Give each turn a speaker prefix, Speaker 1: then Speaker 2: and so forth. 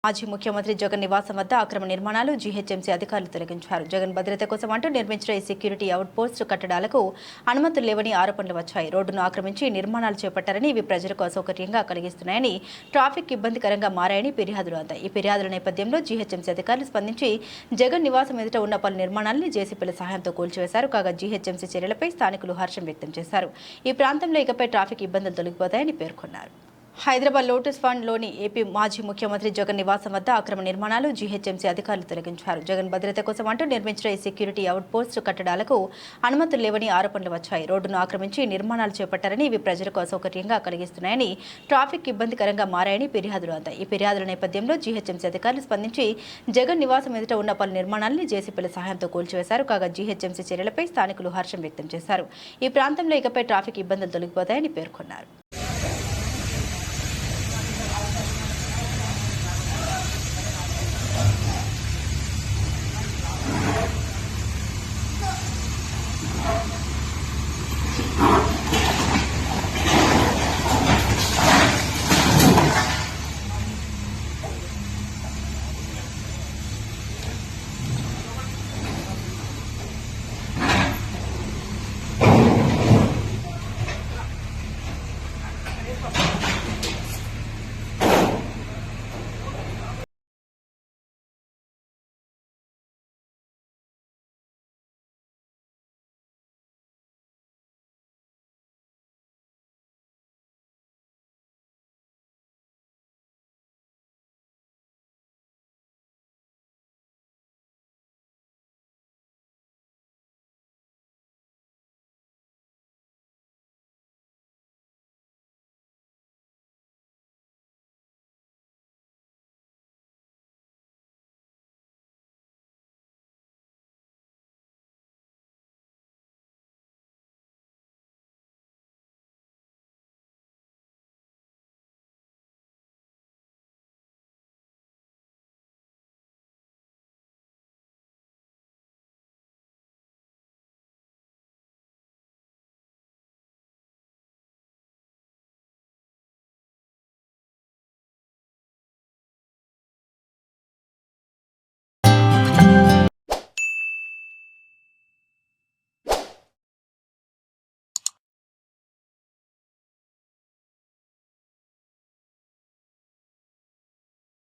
Speaker 1: మాజీ ముఖ్యమంత్రి జగన్ నివాసం వద్ద అక్రమ నిర్మాణాలు జీహెచ్ఎంసీ అధికారులు తొలగించారు. జగన్ భద్రత కోసం అంటూ నిర్మించిన ఈ సెక్యూరిటీ అవుట్ పోస్ట్ కట్టడాలకు అనుమతులు లేవని ఆరోపణలు వచ్చాయి. రోడ్డును ఆక్రమించి నిర్మాణాలు చేపట్టారని, ఇవి ప్రజలకు అసౌకర్యంగా కలిగిస్తున్నాయని, ట్రాఫిక్ ఇబ్బందికరంగా మారాయని ఫిర్యాదులు అందాయి. ఈ ఫిర్యాదుల నేపథ్యంలో జీహెచ్ఎంసీ అధికారులు స్పందించి జగన్ నివాసం ఎదుట ఉన్న పలు నిర్మాణాలను జేసీబీల సహాయంతో కూల్చివేశారు. కాగా జీహెచ్ఎంసీ చర్యలపై స్థానికులు హర్షం వ్యక్తం చేశారు. ఈ ప్రాంతంలో ఇకపై ట్రాఫిక్ ఇబ్బందులు తొలగిపోతాయని పేర్కొన్నారు. హైదరాబాద్ లోటస్ ఫండ్ లోని ఏపీ మాజీ ముఖ్యమంత్రి జగన్ నివాసం వద్ద అక్రమ నిర్మాణాలు జీహెచ్ఎంసీ అధికారులు తొలగించారు. జగన్ భద్రత కోసం అంటూ నిర్మించిన ఈ సెక్యూరిటీ అవుట్ పోస్ట్ కట్టడాలకు అనుమతులు లేవని ఆరోపణలు వచ్చాయి. రోడ్డును ఆక్రమించి నిర్మాణాలు చేపట్టారని, ఇవి ప్రజలకు అసౌకర్యంగా కలిగిస్తున్నాయని, ట్రాఫిక్ ఇబ్బందికరంగా మారాయని ఫిర్యాదులు అందాయి. ఈ ఫిర్యాదుల నేపథ్యంలో జీహెచ్ఎంసీ అధికారులు స్పందించి జగన్ నివాసం ఎదుట ఉన్న పలు నిర్మాణాలను జేసీబీల సహాయంతో కూల్చివేశారు. కాగా జీహెచ్ఎంసీ చర్యలపై స్థానికులు హర్షం వ్యక్తం చేశారు. ఈ ప్రాంతంలో ఇకపై ట్రాఫిక్ ఇబ్బందులు తొలగిపోతాయని పేర్కొన్నారు.